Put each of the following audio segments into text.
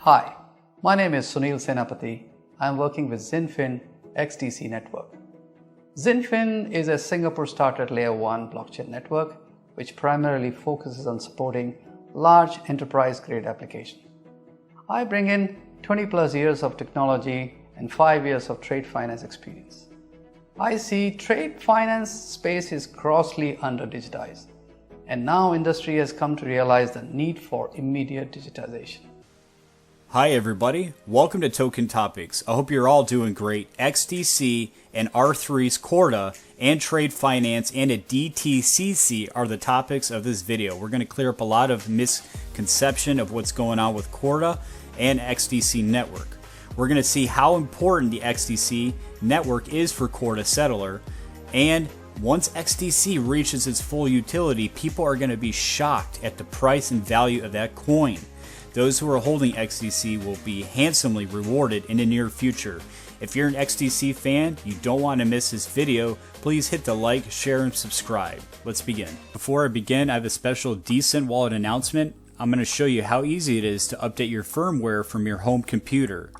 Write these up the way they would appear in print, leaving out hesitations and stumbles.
Hi, my name is Sunil Senapati. I am working with XinFin XDC network. XinFin is a Singapore-started Layer 1 blockchain network which primarily focuses on supporting large enterprise-grade applications. I bring in 20 plus years of technology and 5 years of trade finance experience. I see trade finance space is grossly under-digitized, and now industry has come to realize the need for immediate digitization. Hi everybody, welcome to Token Topics. I hope you're all doing great. XDC and R3's CORDA and trade finance and a DTCC are the topics of this video. We're going to clear up a lot of misconception of what's going on with CORDA and XDC network. We're going to see how important the XDC network is for CORDA settler, and once XDC reaches its full utility, people are going to be shocked at the price and value of that coin. Those who are holding XDC will be handsomely rewarded in the near future. If you're an XDC fan, you don't want to miss this video, please hit the like, share, and subscribe. Let's begin. Before I begin, I have a special DCENT wallet announcement. I'm going to show you how easy it is to update your firmware from your home computer.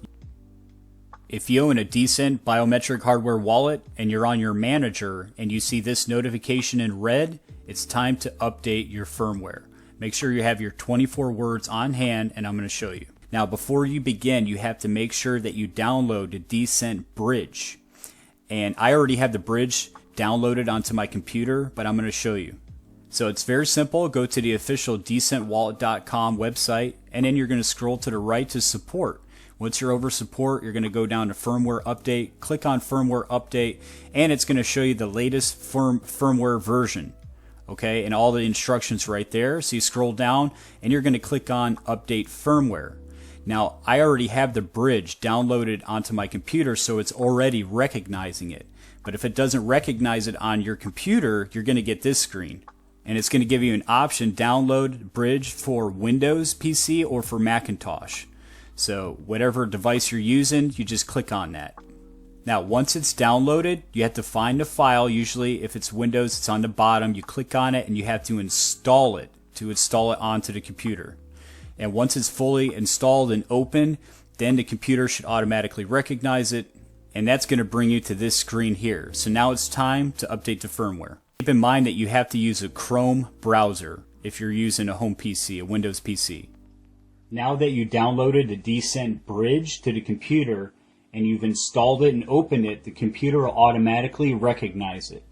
If you own a DCENT biometric hardware wallet and you're on your manager and you see this notification in red, it's time to update your firmware. Make sure you have your 24 words on hand, and I'm going to show you. Now, before you begin, you have to make sure that you download the DCENT bridge. And I already have the bridge downloaded onto my computer, but I'm going to show you. So it's very simple. Go to the official DCENTwallet.com website, and then you're going to scroll to the right to support. Once you're over support, you're going to go down to firmware update, click on firmware update, and it's going to show you the latest firmware version. Okay, and all the instructions right there. So you scroll down and you're going to click on update firmware. Now, I already have the bridge downloaded onto my computer, so it's already recognizing it. But if it doesn't recognize it on your computer, you're going to get this screen. And it's going to give you an option, download bridge for Windows PC or for Macintosh. So whatever device you're using, you just click on that. Now, once it's downloaded, you have to find the file. Usually, if it's Windows, it's on the bottom. You click on it and you have to install it onto the computer. And once it's fully installed and open, then the computer should automatically recognize it. And that's going to bring you to this screen here. So now it's time to update the firmware. Keep in mind that you have to use a Chrome browser if you're using a home PC, a Windows PC. Now that you downloaded the DCENT bridge to the computer, and you've installed it and opened it, the computer will automatically recognize it.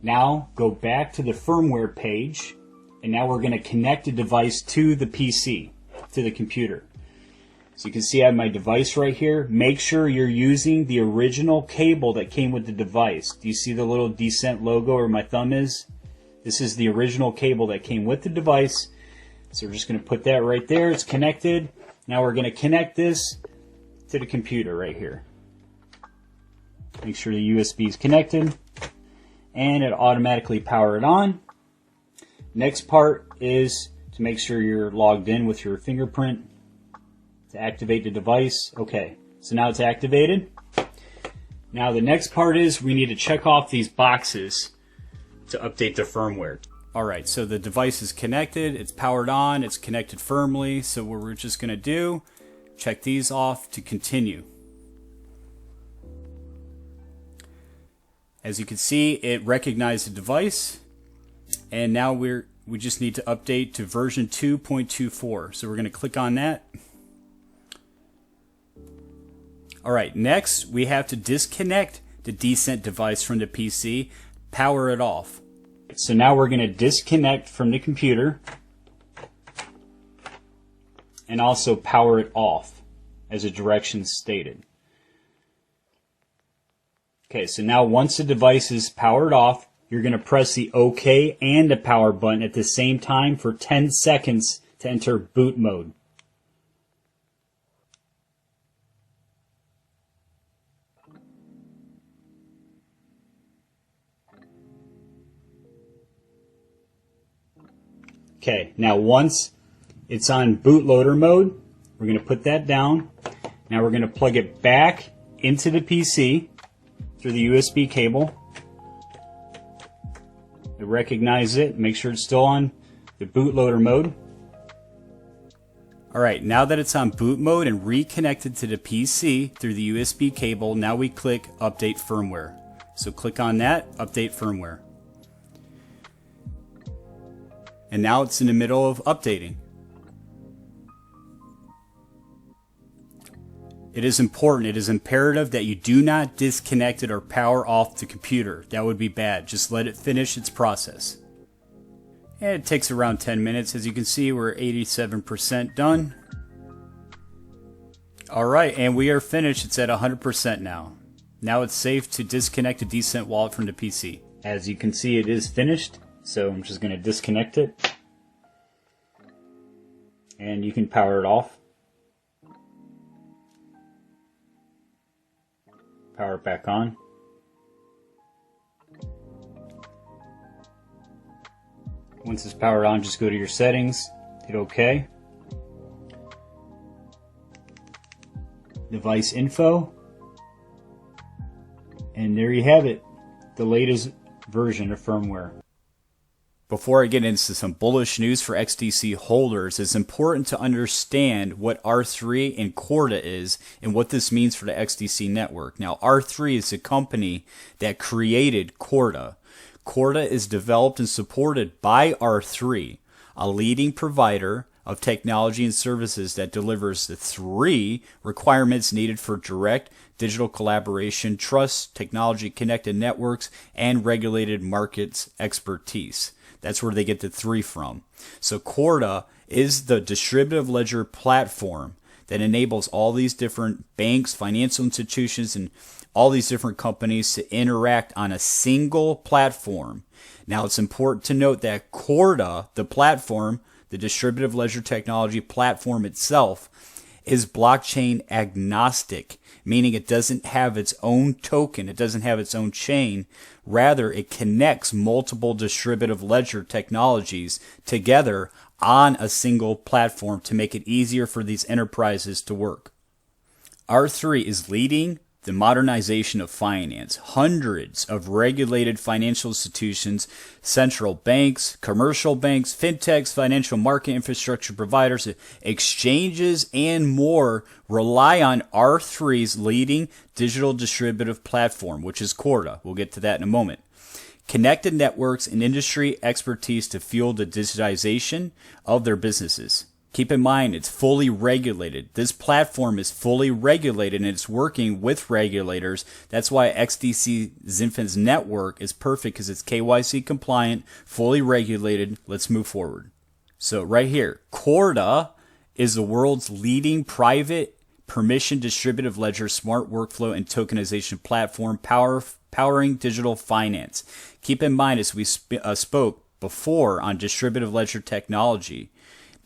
Now go back to the firmware page, and now we're going to connect the device to the PC, to the computer. So you can see I have my device right here. Make sure you're using the original cable that came with the device. Do you see the little DCENT logo where my thumb is? This is the original cable that came with the device. So we're just going to put that right there. It's connected. Now we're going to connect this to the computer right here. Make sure the USB is connected, and it automatically power it on. Next part is to make sure you're logged in with your fingerprint to activate the device. Okay, so now it's activated. Now the next part is we need to check off these boxes to update the firmware. Alright, so the device is connected, it's powered on, it's connected firmly, so what we're just going to do, check these off to continue. As you can see, it recognized the device, and now we just need to update to version 2.24. So we're going to click on that. Alright, next we have to disconnect the DCENT device from the PC, power it off. So now we're going to disconnect from the computer and also power it off as the directions stated. Okay, so now once the device is powered off, you're going to press the OK and the power button at the same time for 10 seconds to enter boot mode. Okay, now once it's on bootloader mode, we're going to put that down. Now we're going to plug it back into the PC through the USB cable. It recognizes it, make sure it's still on the bootloader mode. Alright, now that it's on boot mode and reconnected to the PC through the USB cable, now we click Update Firmware. So click on that, Update Firmware. And now it's in the middle of updating. It is important, it is imperative that you do not disconnect it or power off the computer. That would be bad. Just let it finish its process. And it takes around 10 minutes. As you can see, we're 87% done. Alright, and we are finished. It's at 100% now. Now it's safe to disconnect the DCENT wallet from the PC. As you can see, it is finished. So I'm just going to disconnect it. And you can power it off. Power it back on. Once it's powered on, just go to your settings, hit OK. Device info. And there you have it, the latest version of firmware. Before I get into some bullish news for XDC holders, it's important to understand what R3 and CORDA is and what this means for the XDC network. Now, R3 is a company that created CORDA. CORDA is developed and supported by R3, a leading provider of technology and services that delivers the three requirements needed for direct digital collaboration, trust, technology-connected networks, and regulated markets expertise. That's where they get the three from. So CORDA is the distributive ledger platform that enables all these different banks, financial institutions, and all these different companies to interact on a single platform. Now, it's important to note that CORDA, the platform, the distributive ledger technology platform itself, is blockchain agnostic, meaning it doesn't have its own token, it doesn't have its own chain. Rather, it connects multiple distributive ledger technologies together on a single platform to make it easier for these enterprises to work. R3 is leading the modernization of finance. Hundreds of regulated financial institutions, central banks, commercial banks, fintechs, financial market infrastructure providers, exchanges, and more rely on R3's leading digital distributive platform, which is CORDA. We'll get to that in a moment. Connected networks and industry expertise to fuel the digitization of their businesses. Keep in mind, it's fully regulated. This platform is fully regulated and it's working with regulators. That's why XDC XinFin's network is perfect, because it's KYC compliant, fully regulated. Let's move forward. So right here, CORDA is the world's leading private permission distributive ledger smart workflow and tokenization platform powering digital finance. Keep in mind, as we spoke before on distributive ledger technology,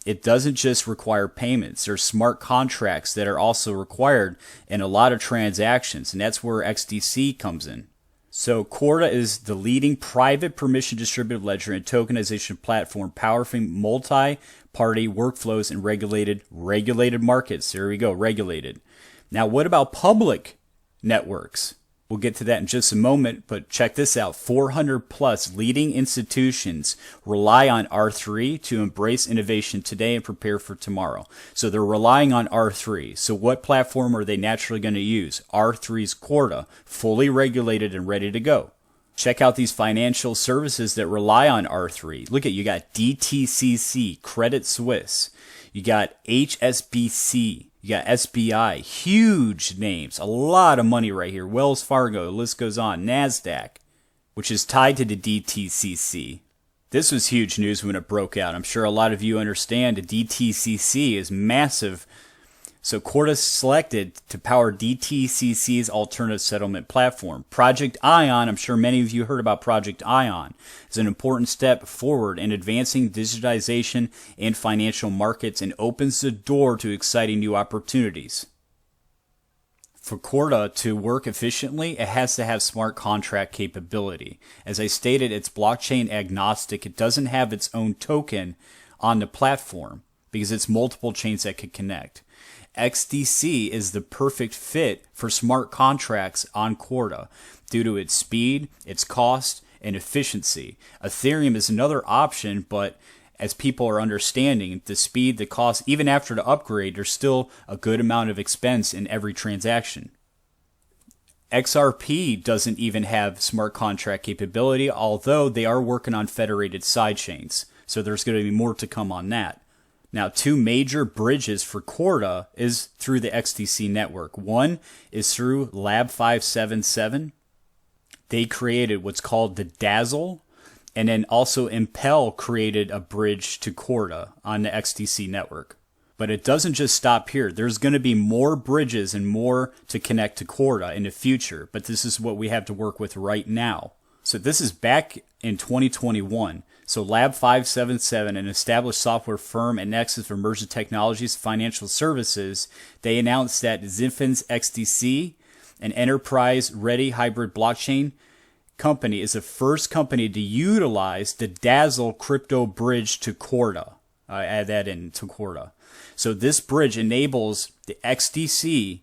it doesn't just require payments. There's smart contracts that are also required in a lot of transactions, and that's where XDC comes in. So CORDA is the leading private permission distributed ledger and tokenization platform powering multi-party workflows in regulated markets. There we go, regulated. Now, what about public networks? We'll get to that in just a moment, but check this out. 400 plus leading institutions rely on R3 to embrace innovation today and prepare for tomorrow. So they're relying on R3. So what platform are they naturally going to use? R3's CORDA, fully regulated and ready to go. Check out these financial services that rely on R3. Look at, you got DTCC, Credit Suisse. You got HSBC. You got SBI, huge names, a lot of money right here. Wells Fargo, the list goes on. NASDAQ, which is tied to the DTCC. This was huge news when it broke out. I'm sure a lot of you understand the DTCC is massive. So CORDA selected to power DTCC's alternative settlement platform. Project Ion, I'm sure many of you heard about Project Ion, is an important step forward in advancing digitization in financial markets and opens the door to exciting new opportunities. For CORDA to work efficiently, it has to have smart contract capability. As I stated, it's blockchain agnostic. It doesn't have its own token on the platform because it's multiple chains that could connect. XDC is the perfect fit for smart contracts on CORDA due to its speed, its cost, and efficiency. Ethereum is another option, but as people are understanding the speed, the cost, even after the upgrade, there's still a good amount of expense in every transaction. XRP doesn't even have smart contract capability, although they are working on federated sidechains. So there's going to be more to come on that. Now, two major bridges for CORDA is through the XDC network. One is through Lab 577. They created what's called the Dazzle, and then also Impel created a bridge to CORDA on the XDC network. But it doesn't just stop here. There's going to be more bridges and more to connect to CORDA in the future, but this is what we have to work with right now. So this is back in 2021. So Lab 577, an established software firm and nexus for emerging technologies, financial services, they announced that XinFin's XDC, an enterprise-ready hybrid blockchain company, is the first company to utilize the Dazzle crypto bridge to CORDA. I add that in to CORDA. So this bridge enables the XDC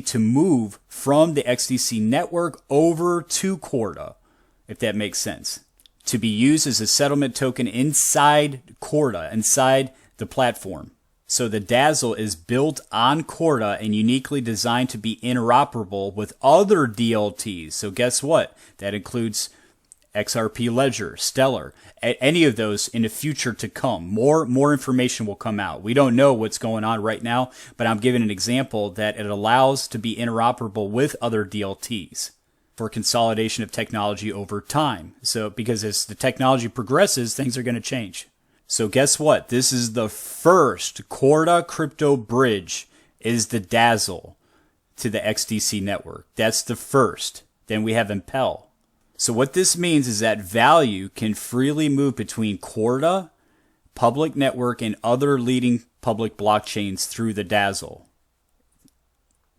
to move from the XDC network over to CORDA, if that makes sense, to be used as a settlement token inside CORDA, inside the platform. So the Dazzle is built on CORDA and uniquely designed to be interoperable with other DLTs. So guess what? That includes XRP Ledger, Stellar, any of those in the future to come. More information will come out. We don't know what's going on right now, but I'm giving an example that it allows to be interoperable with other DLTs for consolidation of technology over time. So because as the technology progresses, things are going to change. So guess what? This is the first CORDA crypto bridge is the Dazzle to the XDC network. That's the first. Then we have Impel. So what this means is that value can freely move between CORDA, public network, and other leading public blockchains through the Dazzle.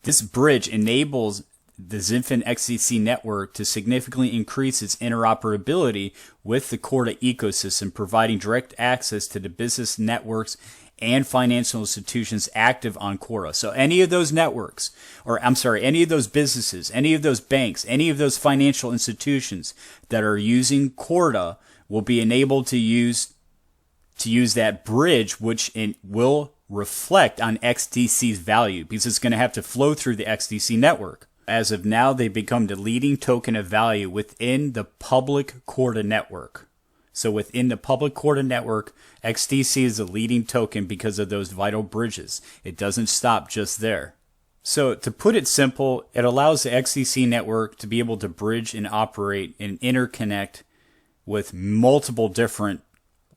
This bridge enables the XinFin XDC network to significantly increase its interoperability with the CORDA ecosystem, providing direct access to the business networks and financial institutions active on CORDA. So any of those networks, any of those businesses, any of those banks, any of those financial institutions that are using CORDA will be enabled to use that bridge, which will reflect on XDC's value because it's going to have to flow through the XDC network. As of now, they become the leading token of value within the public CORDA network. So within the public CORDA network, XDC is the leading token because of those vital bridges. It doesn't stop just there. So to put it simple, it allows the XDC network to be able to bridge and operate and interconnect with multiple different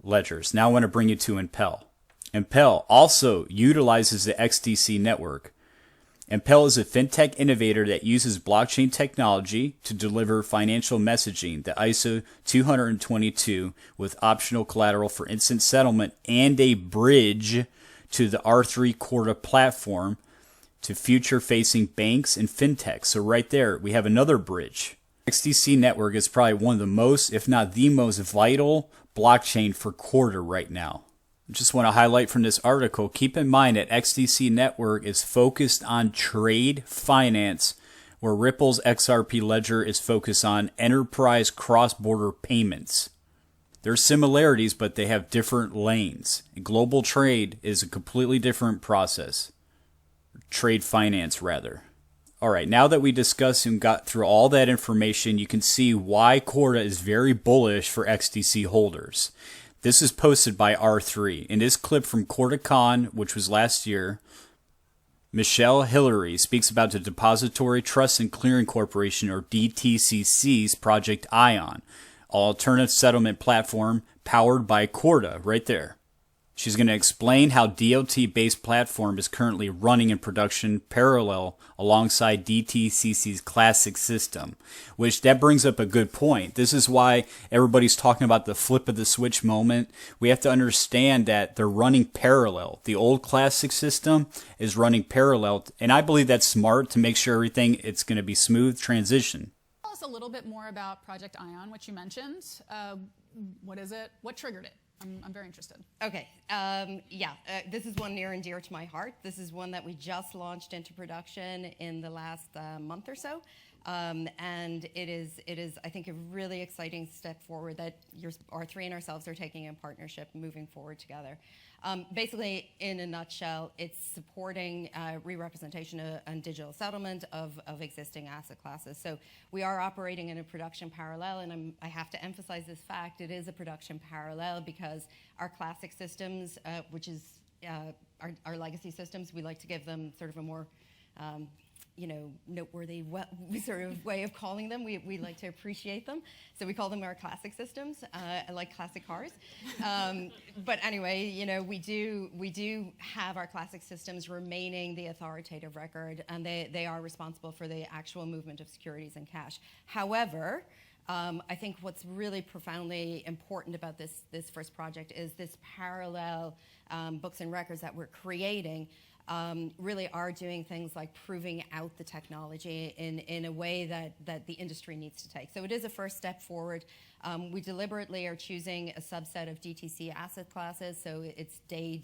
ledgers. Now I want to bring you to Impel. Impel also utilizes the XDC network. Impel is a fintech innovator that uses blockchain technology to deliver financial messaging, the ISO 222, with optional collateral for instant settlement and a bridge to the R3 CORDA platform to future-facing banks and fintechs. So right there, we have another bridge. XDC network is probably one of the most, if not the most vital blockchain for CORDA right now. Just want to highlight from this article, keep in mind that XDC network is focused on trade finance, where Ripple's XRP ledger is focused on enterprise cross-border payments. There's similarities, but they have different lanes. Global trade is a completely different process. Trade finance, rather. All right, now that we discussed and got through all that information, you can see why CORDA is very bullish for XDC holders. This is posted by R3. In this clip from CordaCon, which was last year, Michelle Hillary speaks about the Depository Trust and Clearing Corporation, or DTCC's Project Ion, alternative settlement platform powered by CORDA, right there. She's going to explain how DLT-based platform is currently running in production parallel alongside DTCC's classic system, which that brings up a good point. This is why everybody's talking about the flip of the switch moment. We have to understand that they're running parallel. The old classic system is running parallel, and I believe that's smart to make sure everything, it's going to be smooth transition. Tell us a little bit more about Project Ion, which you mentioned. What is it? What triggered it? I'm very interested. Okay, this is one near and dear to my heart. This is one that we just launched into production in the last month or so. And it is, I think, a really exciting step forward that R3 and ourselves are taking in partnership, moving forward together. Basically, in a nutshell, it's supporting re-representation and digital settlement of existing asset classes. So we are operating in a production parallel, and I have to emphasize this fact, it is a production parallel because our classic systems, which is our legacy systems, we like to give them sort of a more noteworthy sort of way of calling them. We like to appreciate them. So we call them our classic systems, like classic cars. But anyway, we do have our classic systems remaining the authoritative record, and they are responsible for the actual movement of securities and cash. However, I think what's really profoundly important about this first project is this parallel books and records that we're creating really are doing things like proving out the technology in a way that the industry needs to take. So it is a first step forward. We deliberately are choosing a subset of DTC asset classes, so it's day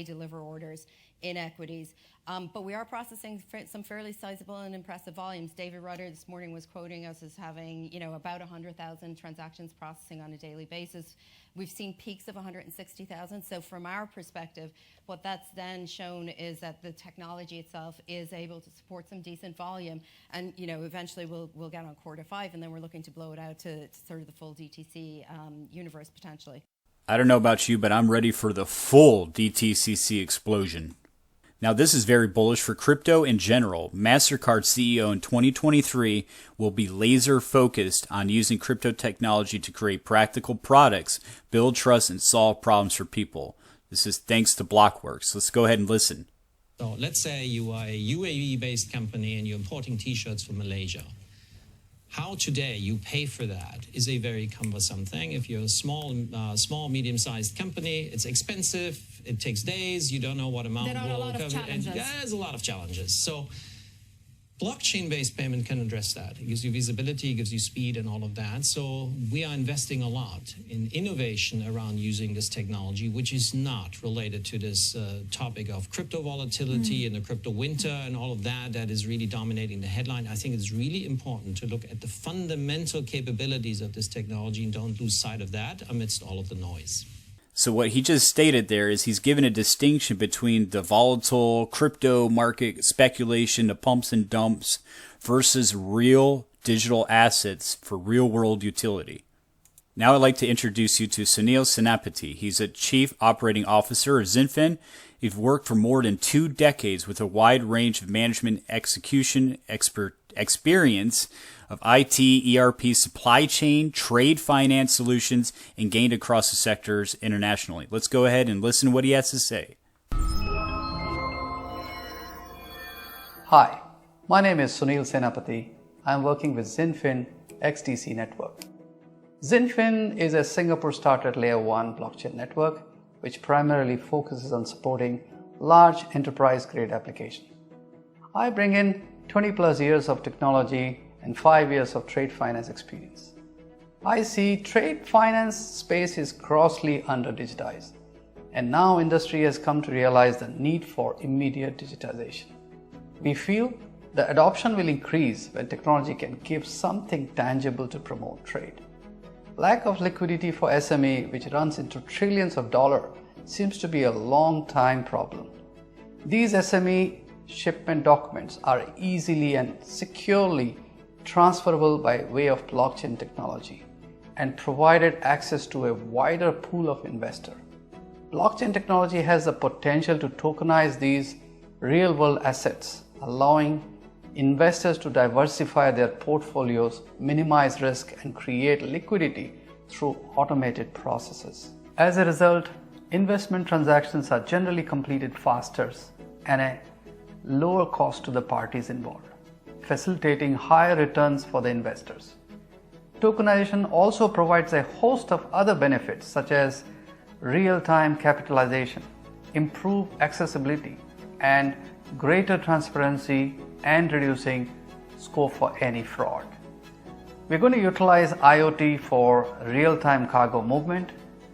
deliver orders in equities. But we are processing some fairly sizable and impressive volumes. David Rudder this morning was quoting us as having, about 100,000 transactions processing on a daily basis. We've seen peaks of 160,000. So from our perspective, what that's then shown is that the technology itself is able to support some decent volume. And, eventually we'll get on CORDA 5, and then we're looking to blow it out to sort of the full DTC universe potentially. I don't know about you, but I'm ready for the full DTCC explosion. Now, this is very bullish for crypto in general. MasterCard CEO in 2023 will be laser focused on using crypto technology to create practical products, build trust, and solve problems for people. This is thanks to Blockworks. Let's go ahead and listen. So let's say you are a UAE-based company and you're importing T-shirts from Malaysia. How today you pay for that is a very cumbersome thing. If you're a small, medium-sized company, it's expensive. It takes days. You don't know what amount will cover. And there's a lot of challenges. So blockchain-based payment can address that. It gives you visibility, it gives you speed and all of that. So we are investing a lot in innovation around using this technology, which is not related to this topic of crypto volatility and the crypto winter and all of that is really dominating the headline. I think it's really important to look at the fundamental capabilities of this technology and don't lose sight of that amidst all of the noise. So what he just stated there is he's given a distinction between the volatile crypto market speculation, the pumps and dumps, versus real digital assets for real-world utility. Now I'd like to introduce you to Sunil Senapati. He's a Chief Operating Officer of XinFin. He's worked for more than 2 decades with a wide range of management execution experience of IT, ERP, supply chain, trade finance solutions, and gained across the sectors internationally. Let's go ahead and listen to what he has to say. Hi, my name is Sunil Senapati. I'm working with XinFin XDC network. XinFin is a Singapore-started Layer 1 blockchain network which primarily focuses on supporting large enterprise-grade applications. I bring in 20 plus years of technology and 5 years of trade finance experience. I see trade finance space is grossly under-digitized, and now industry has come to realize the need for immediate digitization. We feel the adoption will increase when technology can give something tangible to promote trade. Lack of liquidity for SME, which runs into trillions of dollars, seems to be a long-time problem. These SME shipment documents are easily and securely transferable by way of blockchain technology and provided access to a wider pool of investors. Blockchain technology has the potential to tokenize these real-world assets, allowing investors to diversify their portfolios, minimize risk, and create liquidity through automated processes. As a result, investment transactions are generally completed faster and at lower cost to the parties involved, facilitating higher returns for the investors. Tokenization also provides a host of other benefits such as real-time capitalization, improved accessibility, and greater transparency and reducing scope for any fraud. We're going to utilize IoT for real-time cargo movement,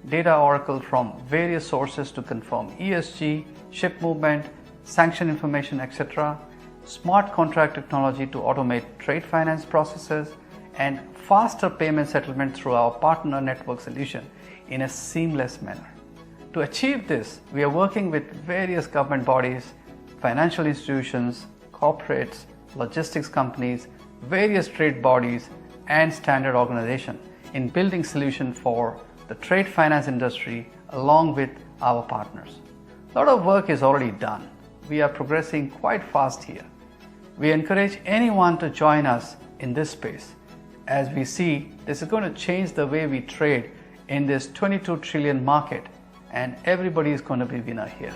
data oracle from various sources to confirm ESG, ship movement, sanction information, etc., smart contract technology to automate trade finance processes, and faster payment settlement through our partner network solution in a seamless manner. To achieve this, we are working with various government bodies, financial institutions, corporates, logistics companies, various trade bodies, and standard organizations in building solutions for the trade finance industry along with our partners. A lot of work is already done. We are progressing quite fast here. We encourage anyone to join us in this space, as we see this is going to change the way we trade in this 22 trillion market, and everybody is going to be winner here.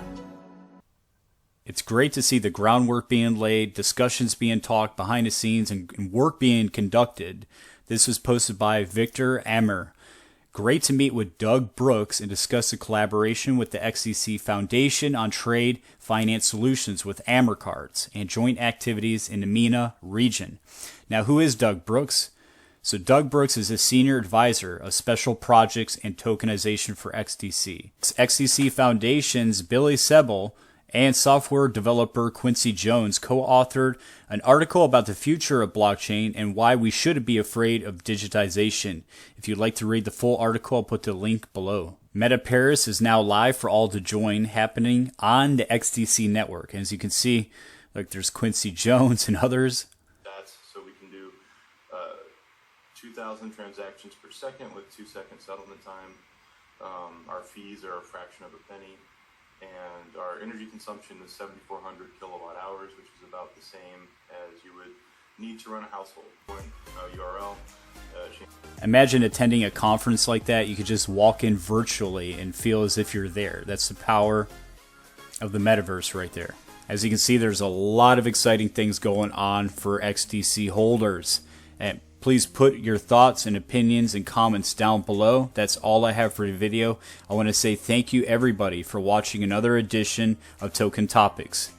It's great to see the groundwork being laid, discussions being talked behind the scenes, and work being conducted. This was posted by Victor Ammer. Great to meet with Doug Brooks and discuss the collaboration with the XDC Foundation on trade finance solutions with Ammer cards and joint activities in the MENA region. Now, who is Doug Brooks? So Doug Brooks is a senior advisor of special projects and tokenization for XDC. XDC Foundation's Billy Sebel and software developer Quincy Jones co-authored an article about the future of blockchain and why we shouldn't be afraid of digitization. If you'd like to read the full article, I'll put the link below. Meta Paris is now live for all to join, happening on the XDC network. And as you can see, look, there's Quincy Jones and others. So we can do 2,000 transactions per second with 2-second settlement time. Our fees are a fraction of a penny. And our energy consumption is 7,400 kilowatt hours, which is about the same as you would need to run a household. URL. Imagine attending a conference like that. You could just walk in virtually and feel as if you're there. That's the power of the metaverse right there. As you can see, there's a lot of exciting things going on for XDC holders. And please put your thoughts and opinions and comments down below. That's all I have for the video. I want to say thank you everybody for watching another edition of Token Topics.